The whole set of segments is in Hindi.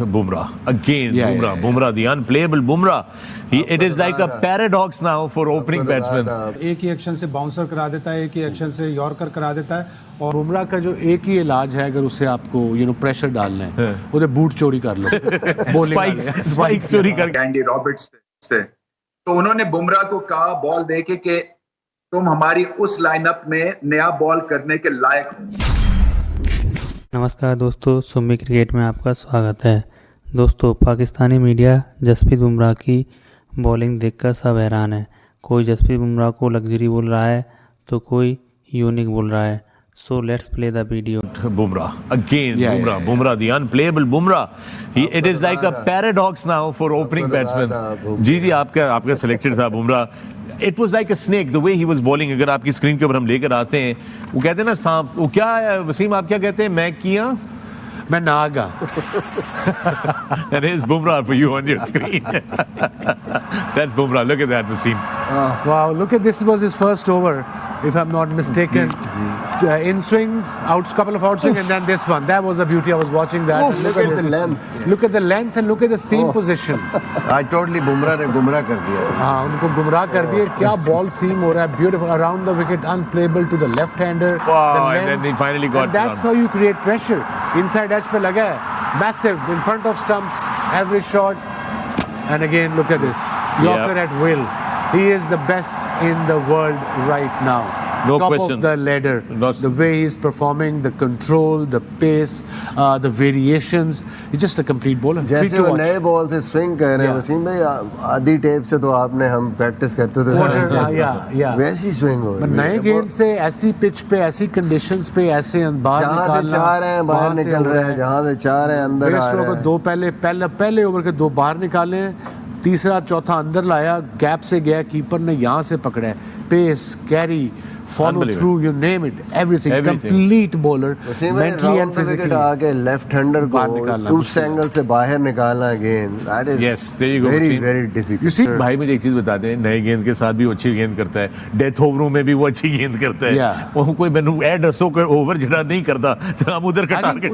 Bumrah again. Bumrah, the unplayable Bumrah. It is like a paradox now for opening batsmen. एक ही एक्शन से बाउंसर करा देता है, एक ही एक्शन से यॉर्कर करा देता है। और बुमराह का जो एक ही इलाज है, अगर उसे आपको प्रेशर डालना है, उधर बूट चोरी कर लो, स्पाइक चोरी कर। एंडी रॉबर्ट्स से तो उन्होंने बुमराह को कहा बॉल देके कि तुम हमारी उस लाइनअप में नया बॉल करने के लायक हो। नमस्कार दोस्तों, सुम्मी क्रिकेट में आपका स्वागत है। दोस्तों, पाकिस्तानी मीडिया जसप्रीत बुमराह की बॉलिंग देखकर सब हैरान है। कोई जसप्रीत बुमराह को लग्जरी बोल रहा है तो कोई यूनिक बोल रहा है। So let's play the video. Bumrah again. Bumrah, the unplayable Bumrah. It is like a paradox now for opening batsmen. जी आपका selected था Bumrah. It was like a snake the way he was bowling. अगर आपकी स्क्रीन के ऊपर हम लेकर आते हैं, वो कहते हैं ना सांप, वो क्या है वसीम, आप क्या कहते हैं? मैं किया मैं Naga. And here's Bumrah for you on your screen. That's Bumrah. Look at that, Wasim. Wow, look at this. Was his first over, if I'm not mistaken. In swings, couple of out swings, and then this one. That was a beauty. I was watching that. Look at the length. Look at the length and look at the seam position. I totally Bumrah ने गुमराह कर दिया। हाँ, उनको गुमराह कर दिया। क्या बॉल सीम हो रहा है, beautiful around the wicket, unplayable to the left-hander. Wow, and then he finally got. And that's how you create pressure. Inside edge पे लगा है, massive in front of stumps, every shot, and again look at this, Yorker at will. He is the best in the world right now. No Top question. of the ladder. The way he's performing, the control, the pace, the variations. He's just a complete bowler. जैसे वो नए बॉल से स्विंग कर रहे हैं वसीम भाई, आधी टेप से तो आपने हम प्रैक्टिस करते थे, वैसी स्विंग हो रही है। नए गेंद से ऐसी पिच पे, ऐसी कंडीशंस पे, ऐसे बाहर निकालना, जहाँ से चाह रहे हैं बाहर निकल रहे हैं, जहाँ से चाह रहे हैं अंदर आ रहे हैं। दो पहले ओवर के दो बाहर निकाले, तीसरा चौथा अंदर लाया, गैप से गया, कीपर ने यहाँ से पकड़ा है। Pace, carry, follow through, you name it, everything. Complete bowler, mentally and physically. आके लेफ्ट हैंडर को उस एंगल से बाहर निकालना गेंद, that is very difficult. You see, भाई मुझे एक चीज बताते हैं, नए गेंद के साथ भी वो अच्छी गेंद करता है, डेथ ओवरों में भी वो अच्छी गेंद करता है। वो कोई मैंने ऐड असो कर ओवर जड़ा नहीं करता, तो हम उधर का टारगेट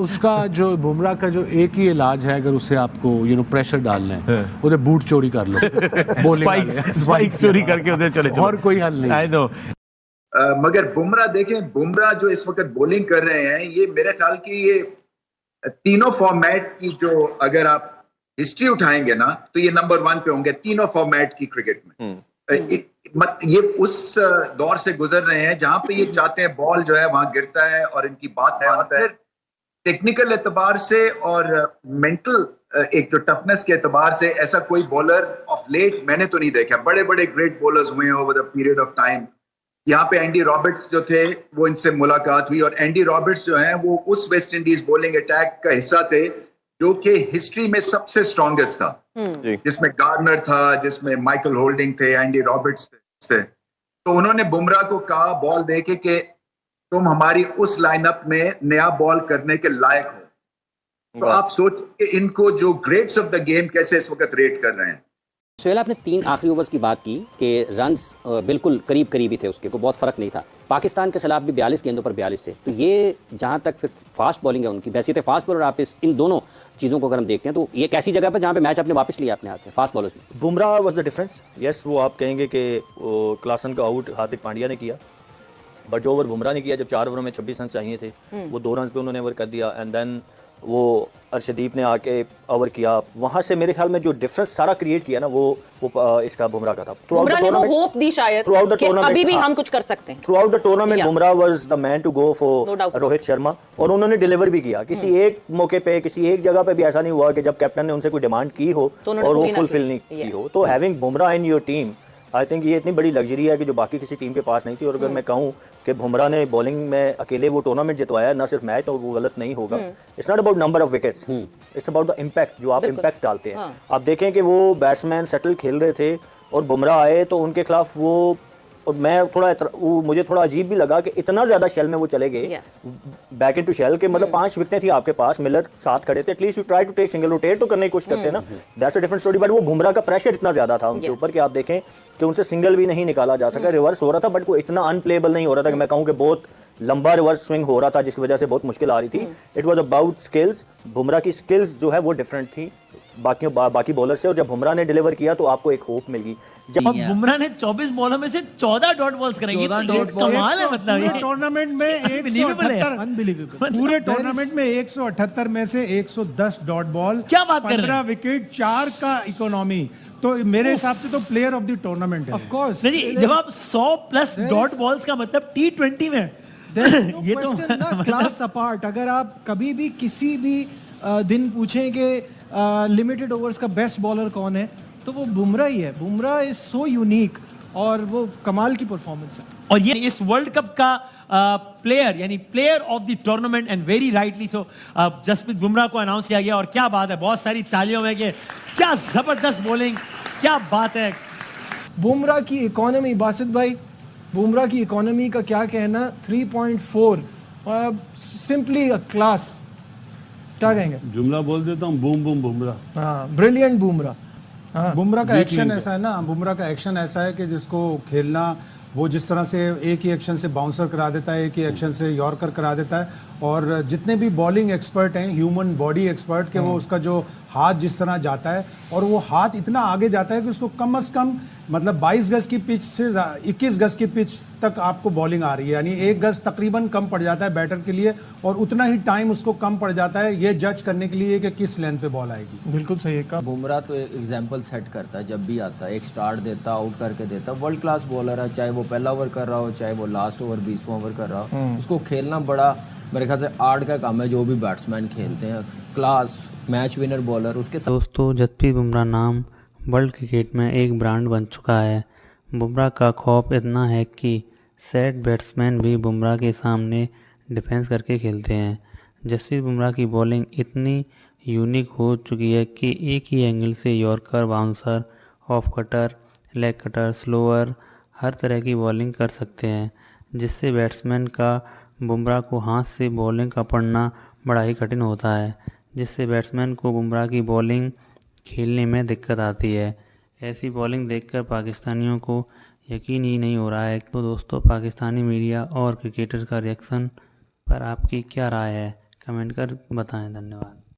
उसका जो बुमराह का जो एक ही इलाज है, अगर उसे आपको प्रेशर डालना है, उधर बूट चोरी कर लो, स्पाइक चोरी करके उधर चले, और कोई हल नहीं। I know. मगर बुमराह देखें, बुमराह जो इस वक्त बॉलिंग कर रहे हैं, ये मेरे ख्याल की ये तीनों फॉर्मेट की जो अगर आप हिस्ट्री उठाएंगे ना, तो ये नंबर 1 पे होंगे तीनों फॉर्मेट की क्रिकेट में। ये उस दौर से गुजर रहे हैं जहां पे ये चाहते हैं बॉल जो है वहां गिरता है और इनकी बात मानता है। टेक्निकल एतबार से और मेंटल एक जो टफनेस के एतबार से ऐसा कोई बॉलर ऑफ लेट मैंने तो नहीं देखा। बड़े बड़े ग्रेट बॉलर्स हुए हैं over the period of time. यहाँ पे एंडी रॉबर्ट्स जो थे, वो इनसे मुलाकात हुई, और एंडी रॉबर्ट्स जो हैं वो उस वेस्ट इंडीज बॉलिंग अटैक का हिस्सा थे जो कि हिस्ट्री में सबसे स्ट्रॉन्गेस्ट था, जिसमें गार्नर था, जिसमें माइकल होल्डिंग थे, एंडी रॉबर्ट्स थे। तो उन्होंने बुमराह को कहा बॉल देके कि तुम हमारी उस लाइनअप में नया बॉल करने के लायक हो। तो आप सोचिए इनको जो ग्रेट्स ऑफ द गेम कैसे इस वक्त रेट कर रहे हैं। सुहेल, आपने 3 आखिरी ओवर्स की बात की कि रन्स बिल्कुल करीब ही थे उसके, को बहुत फ़र्क नहीं था। पाकिस्तान के खिलाफ भी 42 गेंदों पर 42 थे। तो ये जहाँ तक फिर फास्ट बॉलिंग है उनकी, वैसे थे फास्ट बॉलर, आप इन दोनों चीज़ों को अगर हम देखते हैं तो ये एक ऐसी जगह पर जहाँ पे मैच आपने वापस लिया अपने हाथ में फास्ट बॉलर्स में। Bumrah was the difference. Yes, वो आप कहेंगे कि क्लासन का आउट हार्दिक पांड्या ने किया, बट जो ओवर बुमराह ने किया, जब 4 ओवर में 26 रन चाहिए थे, वो 2 रन पे उन्होंने ओवर कर दिया। एंड देन वो अर्शदीप ने आके ओवर किया। वहाँ से मेरे ख्याल में जो डिफरेंस सारा क्रिएट किया ना, वो इसका बुमराह का था। बुमराह ने वो होप दी शायद कि अभी भी हम कुछ कर सकते हैं। Throughout the tournament Bumrah was the man to go for Rohit Sharma, और उन्होंने डिलीवर भी किया। किसी एक मौके पे, किसी एक जगह पे भी ऐसा नहीं हुआ कि जब कैप्टन ने उनसे कोई डिमांड की हो और वो फुलफिल नहीं की हो। तो having Bumrah in your team, I think ये इतनी बड़ी लग्जरी है कि जो बाकी किसी टीम के पास नहीं थी। और अगर मैं कहूँ कि बुमराह ने बॉलिंग में अकेले वो टूर्नामेंट जितवाया, ना सिर्फ मैच, और वो गलत नहीं होगा। It's not about number of wickets, it's about the impact, जो आप इम्पैक्ट डालते हैं। आप देखें कि वो बैट्समैन सेटल खेल रहे थे और बुमराह आए तो उनके खिलाफ वो और मैं मुझे थोड़ा अजीब भी लगा कि इतना ज्यादा शेल में वो चले गए, बैक इनटू शेल के, मतलब 5 विकेटें थी आपके पास, मिलर साथ खड़े थे, at least you try to take single, rotate तो करने की कोशिश करते हैं ना, that's a different story. But वो बुमराह का प्रेशर इतना ज्यादा था उनके ऊपर कि आप देखें कि उनसे सिंगल भी नहीं निकाला जा सका, रिवर्स हो रहा था, बट वो इतना अनप्लेबल नहीं हो रहा था कि मैं कहूँ कि बहुत लंबा रिवर्स स्विंग हो रहा था जिसकी वजह से बहुत मुश्किल आ रही थी। It was about skills, Bumrah की स्किल्स जो है वो डिफरेंट थी बाकी बॉलर से, और जब बुमराह ने डिलीवर किया तो आपको एक होप मिल गई। जब बुमराह ने 24 बॉलों में से 14 डॉट बॉल्स कराई, तो कमाल है, मतलब पूरे टूर्नामेंट में 178, पूरे टूर्नामेंट में 178 में से 110 डॉट बॉल, क्या बात कर रहे हैं, 15 विकेट, 4 का इकोनॉमी, तो मेरे हिसाब से तो प्लेयर ऑफ द टूर्नामेंट है। ऑफ कोर्स जब आप 100 प्लस डॉट बॉल्स का मतलब T20 में ये तो क्लास अपार्ट। अगर आप कभी भी किसी भी दिन पूछें कि लिमिटेड ओवर्स का बेस्ट बॉलर कौन है, तो वो बुमराह ही है। बुमराह इज सो यूनिक और वो कमाल की परफॉर्मेंस है। और ये इस वर्ल्ड कप का प्लेयर यानी player of the tournament, and very rightly so Jasprit Bumrah को अनाउंस किया गया। और क्या बात है, बहुत सारी तालियों में कि क्या जबरदस्त बॉलिंग, क्या बात है। बुमराह की इकोनॉमी, बासित भाई, बुमराह की इकोनॉमी का क्या कहना, 3.4, सिंपली अ क्लास। क्या कहेंगे? जुमला बोल देता हूँ, बूम बूम बुमराह। हाँ, ब्रिलियंट बुमराह। हाँ, बुमराह का एक्शन ऐसा है ना, बुमराह का एक्शन ऐसा है कि जिसको खेलना, वो जिस तरह से एक ही एक्शन से बाउंसर करा देता है, एक ही एक्शन से यॉर्कर करा देता है, और जितने भी बॉलिंग एक्सपर्ट हैं, ह्यूमन बॉडी एक्सपर्ट, के वो उसका जो हाथ जिस तरह जाता है, और वो हाथ इतना आगे जाता है कि उसको कम से कम मतलब 22 गज की पिच से 21 गज की पिच तक आपको बॉलिंग आ रही है, यानी 1 गज तकरीबन कम पड़ जाता है बैटर के लिए, और उतना ही टाइम उसको कम पड़ जाता है ये जज करने के लिए कि किस लेंथ पे बॉल आएगी। बिल्कुल सही है। बुमराह तो एक एग्जाम्पल सेट करता है, जब भी आता है एक स्टार्ट देता, आउट करके देता, वर्ल्ड क्लास बॉलर है, चाहे वो पहला ओवर कर रहा हो, चाहे वो लास्ट ओवर 20वां ओवर कर रहा हो, उसको खेलना बड़ा मेरे ख्याल से आर्ट का काम है, जो भी बैट्समैन खेलते हैं, क्लास मैच विनर बॉलर उसके साथ। दोस्तों, जसप्रीत बुमराह नाम वर्ल्ड क्रिकेट में एक ब्रांड बन चुका है। बुमराह का खौफ इतना है कि सेट बैट्समैन भी बुमराह के सामने डिफेंस करके खेलते हैं। जसप्रीत बुमराह की बॉलिंग इतनी यूनिक हो चुकी है कि एक ही एंगल से yorker, bouncer, off cutter, leg cutter, slower, हर तरह की बॉलिंग कर सकते हैं, जिससे बैट्समैन का बुमराह को हाथ से बॉलिंग का पढ़ना बड़ा ही कठिन होता है, जिससे बैट्समैन को बुमराह की बॉलिंग खेलने में दिक्कत आती है। ऐसी बॉलिंग देखकर पाकिस्तानियों को यकीन ही नहीं हो रहा है। तो दोस्तों, पाकिस्तानी मीडिया और क्रिकेटर का रिएक्शन पर आपकी क्या राय है, कमेंट कर बताएं। धन्यवाद।